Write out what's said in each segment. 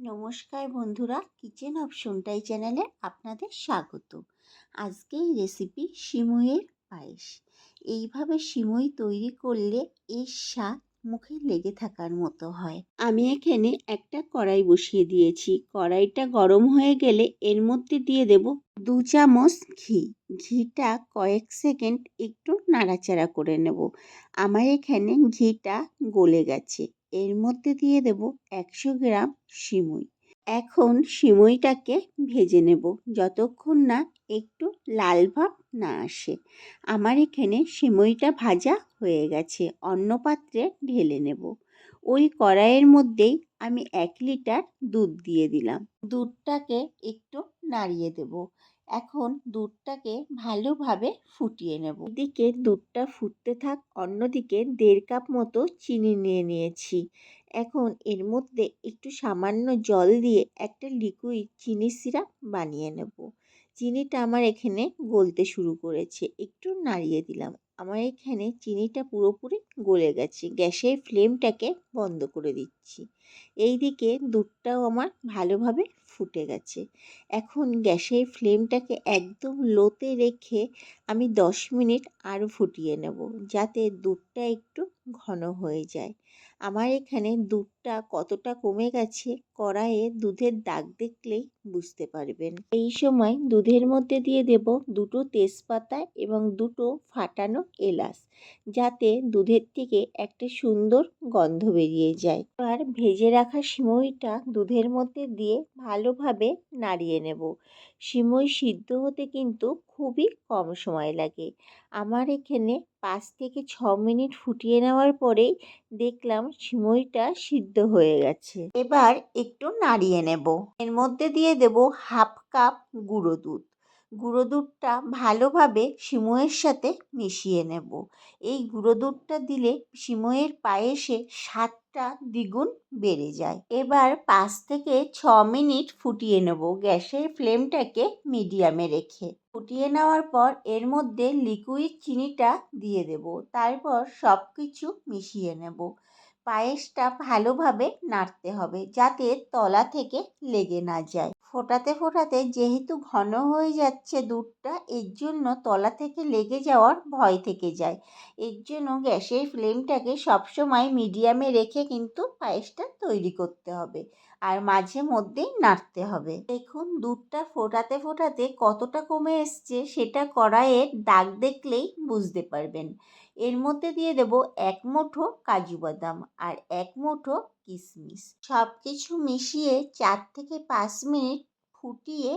নমস্কার বন্ধুরা, kitchen of সোনটাই চ্যানেলে আপনাদের স্বাগত। আজকের রেসিপি সিমইয়ের পায়েস। এইভাবে সিমই তৈরি করলে এর স্বাদ মুখে লেগে থাকার মতো হয়। আমি এখানে একটা কড়াই বসিয়ে দিয়েছি। কড়াইটা গরম হয়ে গেলে এর মধ্যে দিয়ে দেব 2 চামচ ঘি। ঘিটা কয়েক সেকেন্ড একটু নাড়াচাড়া করে নেব। আমার এখানে ঘিটা গলে গেছে। এর মধ্যে দিয়ে দেব 100 গ্রাম সিমই। এখন সিমইটাকে ভেজে নেব যতক্ষণ না একটু লাল ভাব না আসে। আমার এখানে সিমইটা ভাজা হয়ে গেছে। অন্য পাত্রে ঢেলে নেব। ওই কড়াইয়ের মধ্যেই আমি 1 লিটার দুধ দিয়ে দিলাম। দুধটাকে একটু নাড়িয়ে দেব। এখন দুধটাকে ভালোভাবে ফুটিয়ে নেব। এদিকে দুধটা ফুটতে থাক, অন্যদিকে 1.5 কাপ মতো চিনি নিয়ে নিয়েছি। এখন এর মধ্যে একটু সামান্য জল দিয়ে একটা লিকুইড চিনি সিরাপ বানিয়ে নেব। চিনিটা আমার এখানে গলতে শুরু করেছে, একটু নাড়িয়ে দিলাম। আমার এখানে চিনিটা পুরোপুরি গলে গেছে। গ্যাসের ফ্লেমটাকে বন্ধ করে দিচ্ছি। এইদিকে দুধটাও আমার ভালোভাবে ফুটে গেছে। এখন গ্যাসের ফ্লেমটাকে একদম লোতে রেখে আমি 10 মিনিট আরও ফুটিয়ে নেব, যাতে দুধটা একটু ঘন হয়ে যায়। আমার এখানে দুধটা কতটা কমে গেছে কড়াইয়ে দুধের দাগ দেখলেই বুঝতে পারবেন। এই সময় দুধের মধ্যে দিয়ে দেব 2টো তেজপাতা এবং 2টো ফাটানো এলাচ, যাতে দুধের থেকে একটা সুন্দর গন্ধ বেরিয়ে যায়। আর ভেজে রাখা সিমইটা দুধের মধ্যে দিয়ে ভালোভাবে নাড়িয়ে নেব। সিমই সিদ্ধ হতে কিন্তু খুবই কম সময় লাগে। আমার এখানে 5 থেকে 6 মিনিট ফুটিয়ে নেওয়ার পরেই দেখলাম সিমইটা সিদ্ধ হয়ে গেছে। এবার একটু নাড়িয়ে নেব। এর মধ্যে দিয়ে দেব 1/2 কাপ গুঁড়ো দুধ। গুঁড়ো দুধটা ভালোভাবে সিমইয়ের সাথে মিশিয়ে নেব। এই গুঁড়ো দুধটা দিলে সিমইয়ের পায়েসে স্বাদটা দ্বিগুণ বেড়ে যায়। এবার 5 থেকে 6 মিনিট ফুটিয়ে নেব গ্যাসের ফ্লেমটাকে মিডিয়ামে রেখে। ফুটিয়ে নেওয়ার পর এর মধ্যে লিকুইড চিনিটা দিয়ে দেব। তারপর সব কিছু মিশিয়ে নেব। পায়েসটা ভালোভাবে নাড়তে হবে, যাতে তলা থেকে লেগে না যায়। ফোটাতে ফোটাতে যেহেতু ঘন হয়ে যাচ্ছে দুধটা, এর জন্য তলা থেকে লেগে যাওয়ার ভয় থেকে যায়। এর জন্য গ্যাসের ফ্লেমটাকে সবসময় মিডিয়ামে রেখে কিন্তু পায়েসটা তৈরি করতে হবে, আর মাঝে মধ্যেই নাড়তে হবে। দেখুন দুধটা ফোটাতে ফোটাতে কতটা কমে এসছে সেটা কড়াইয়ের দাগ দেখলেই বুঝতে পারবেন। এর মধ্যে দিয়ে দেব 1 মুঠো কাজু বাদাম আর 1 মুঠো কিশমিশ। সব কিছু মিশিয়ে 4 থেকে 5 মিনিট ফুটিয়ে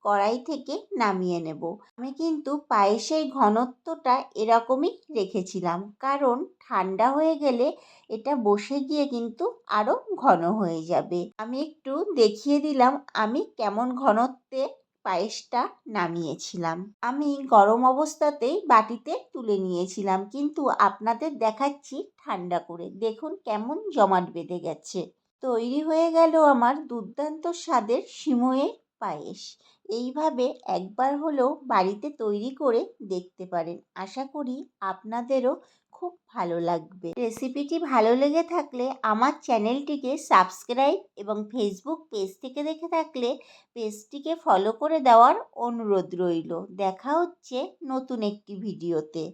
কড়াই থেকে নামিয়ে নেব। আমি কিন্তু পায়েসের ঘনত্বটা এরকমই রেখেছিলাম, কারণ ঠান্ডা হয়ে গেলে এটা বসে গিয়ে কিন্তু আরও ঘন হয়ে যাবে। আমি একটু দেখিয়ে দিলাম আমি কেমন ঘনত্বে পায়েসটা নামিয়েছিলাম। আমি গরম অবস্থাতেই বাটিতে তুলে নিয়েছিলাম, কিন্তু আপনাদের দেখাচ্ছি ঠান্ডা করে। দেখুন কেমন জমাট বেঁধে গেছে। তৈরি হয়ে গেল আমার দুর্দান্ত স্বাদের সিমইয়ের পায়েস। এইভাবে একবার হলেও বাড়িতে তৈরি করে দেখতে পারেন। আশা করি আপনাদেরও খুব ভালো লাগবে। রেসিপিটি ভালো লেগে থাকলে আমার চ্যানেলটিকে সাবস্ক্রাইব এবং ফেসবুক পেজ থেকে দেখে থাকলে পেজটিকে ফলো করে দেওয়ার অনুরোধ রইল। দেখা হচ্ছে নতুন একটি ভিডিওতে।